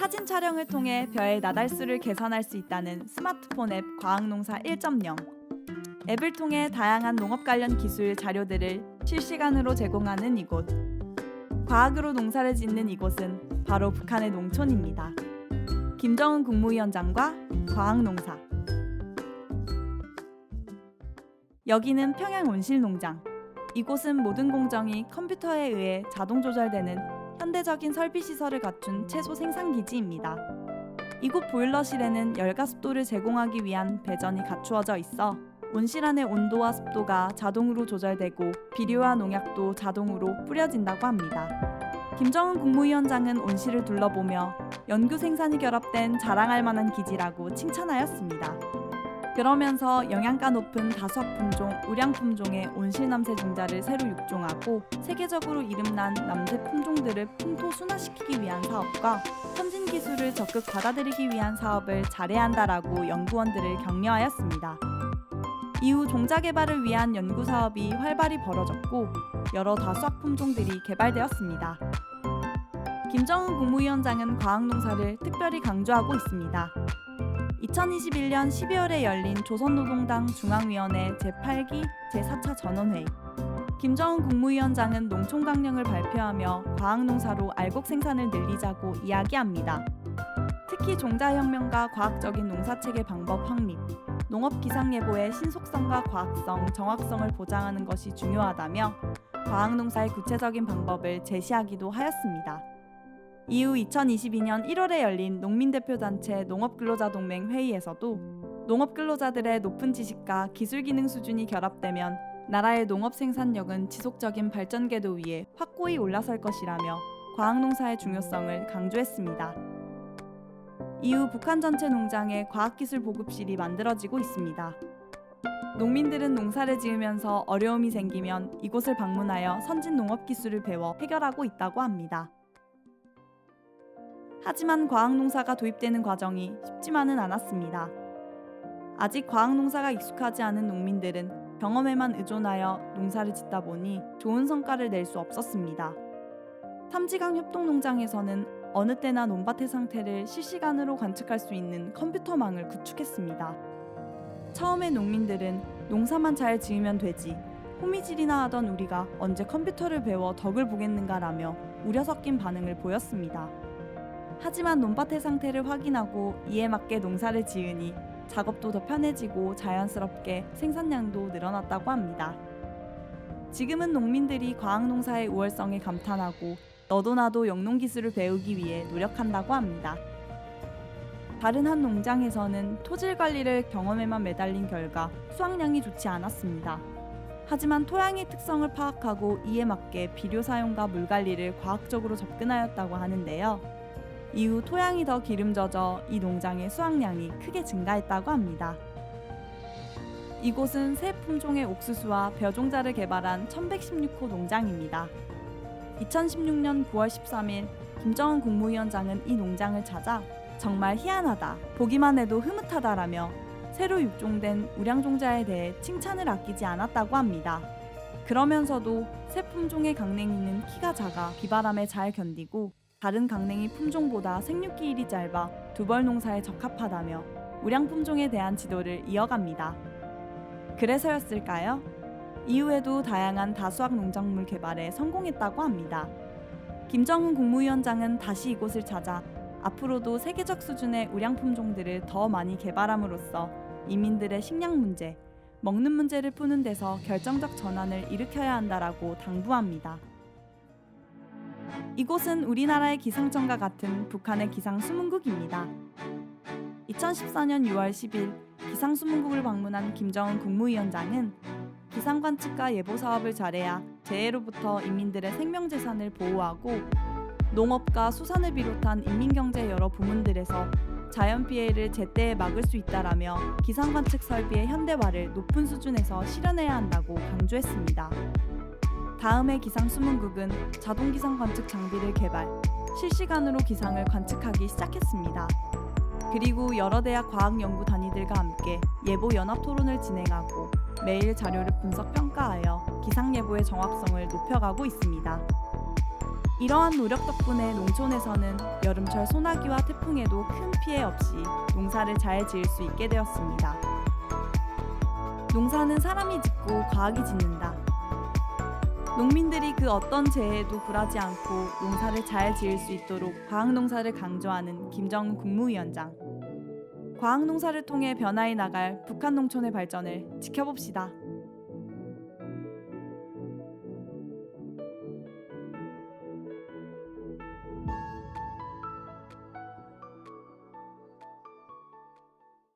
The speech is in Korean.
사진 촬영을 통해 별의 나달수를 계산할 수 있다는 스마트폰 앱 과학농사 1.0. 앱을 통해 다양한 농업 관련 기술 자료들을 실시간으로 제공하는 이곳. 과학으로 농사를 짓는 이곳은 바로 북한의 농촌입니다. 김정은 국무위원장과 과학농사. 여기는 평양 온실농장. 이곳은 모든 공정이 컴퓨터에 의해 자동 조절되는 현대적인 설비 시설을 갖춘 채소 생산기지입니다. 이곳 보일러실에는 열가습도를 제공하기 위한 배전이 갖추어져 있어 온실 안의 온도와 습도가 자동으로 조절되고 비료와 농약도 자동으로 뿌려진다고 합니다. 김정은 국무위원장은 온실을 둘러보며 연구 생산이 결합된 자랑할 만한 기지라고 칭찬하였습니다. 그러면서 영양가 높은 다수학 품종, 우량 품종의 온실 남새 종자를 새로 육종하고 세계적으로 이름난 남새 품종들을 풍토 순화시키기 위한 사업과 선진 기술을 적극 받아들이기 위한 사업을 잘해야 한다라고 연구원들을 격려하였습니다. 이후 종자 개발을 위한 연구 사업이 활발히 벌어졌고 여러 다수학 품종들이 개발되었습니다. 김정은 국무위원장은 과학농사를 특별히 강조하고 있습니다. 2021년 12월에 열린 조선노동당 중앙위원회 제8기 제4차 전원회의. 김정은 국무위원장은 농촌강령을 발표하며 과학농사로 알곡 생산을 늘리자고 이야기합니다. 특히 종자혁명과 과학적인 농사체계 방법 확립, 농업 기상예보의 신속성과 과학성, 정확성을 보장하는 것이 중요하다며 과학농사의 구체적인 방법을 제시하기도 하였습니다. 이후 2022년 1월에 열린 농민대표단체 농업근로자동맹 회의에서도 농업근로자들의 높은 지식과 기술 기능 수준이 결합되면 나라의 농업 생산력은 지속적인 발전 궤도 위에 확고히 올라설 것이라며 과학농사의 중요성을 강조했습니다. 이후 북한 전체 농장에 과학기술 보급실이 만들어지고 있습니다. 농민들은 농사를 지으면서 어려움이 생기면 이곳을 방문하여 선진 농업 기술을 배워 해결하고 있다고 합니다. 하지만 과학농사가 도입되는 과정이 쉽지만은 않았습니다. 아직 과학농사가 익숙하지 않은 농민들은 경험에만 의존하여 농사를 짓다 보니 좋은 성과를 낼 수 없었습니다. 삼지강 협동농장에서는 어느 때나 논밭의 상태를 실시간으로 관측할 수 있는 컴퓨터망을 구축했습니다. 처음에 농민들은 농사만 잘 지으면 되지, 호미질이나 하던 우리가 언제 컴퓨터를 배워 덕을 보겠는가라며 우려 섞인 반응을 보였습니다. 하지만 논밭의 상태를 확인하고 이에 맞게 농사를 지으니 작업도 더 편해지고 자연스럽게 생산량도 늘어났다고 합니다. 지금은 농민들이 과학농사의 우월성에 감탄하고 너도 나도 영농기술을 배우기 위해 노력한다고 합니다. 다른 한 농장에서는 토질 관리를 경험에만 매달린 결과 수확량이 좋지 않았습니다. 하지만 토양의 특성을 파악하고 이에 맞게 비료 사용과 물 관리를 과학적으로 접근하였다고 하는데요. 이후 토양이 더 기름져져 이 농장의 수확량이 크게 증가했다고 합니다. 이곳은 새 품종의 옥수수와 벼종자를 개발한 1116호 농장입니다. 2016년 9월 13일 김정은 국무위원장은 이 농장을 찾아 정말 희한하다, 보기만 해도 흐뭇하다라며 새로 육종된 우량종자에 대해 칭찬을 아끼지 않았다고 합니다. 그러면서도 새 품종의 강냉이는 키가 작아 비바람에 잘 견디고 다른 강냉이 품종보다 생육기일이 짧아 두벌 농사에 적합하다며 우량 품종에 대한 지도를 이어갑니다. 그래서였을까요? 이후에도 다양한 다수학 농작물 개발에 성공했다고 합니다. 김정은 국무위원장은 다시 이곳을 찾아 앞으로도 세계적 수준의 우량 품종들을 더 많이 개발함으로써 이민들의 식량 문제, 먹는 문제를 푸는 데서 결정적 전환을 일으켜야 한다라고 당부합니다. 이곳은 우리나라의 기상청과 같은 북한의 기상수문국입니다. 2014년 6월 10일 기상수문국을 방문한 김정은 국무위원장은 기상관측과 예보사업을 잘해야 재해로부터 인민들의 생명재산을 보호하고 농업과 수산을 비롯한 인민경제 여러 부문들에서 자연피해를 제때에 막을 수 있다라며 기상관측 설비의 현대화를 높은 수준에서 실현해야 한다고 강조했습니다. 다음에 기상수문국은 자동기상 관측 장비를 개발, 실시간으로 기상을 관측하기 시작했습니다. 그리고 여러 대학 과학연구단위들과 함께 예보 연합토론을 진행하고 매일 자료를 분석 평가하여 기상예보의 정확성을 높여가고 있습니다. 이러한 노력 덕분에 농촌에서는 여름철 소나기와 태풍에도 큰 피해 없이 농사를 잘 지을 수 있게 되었습니다. 농사는 사람이 짓고 과학이 짓는다. 농민들이 그 어떤 재해에도 굴하지 않고 농사를 잘 지을 수 있도록 과학농사를 강조하는 김정은 국무위원장. 과학농사를 통해 변화해 나갈 북한 농촌의 발전을 지켜봅시다.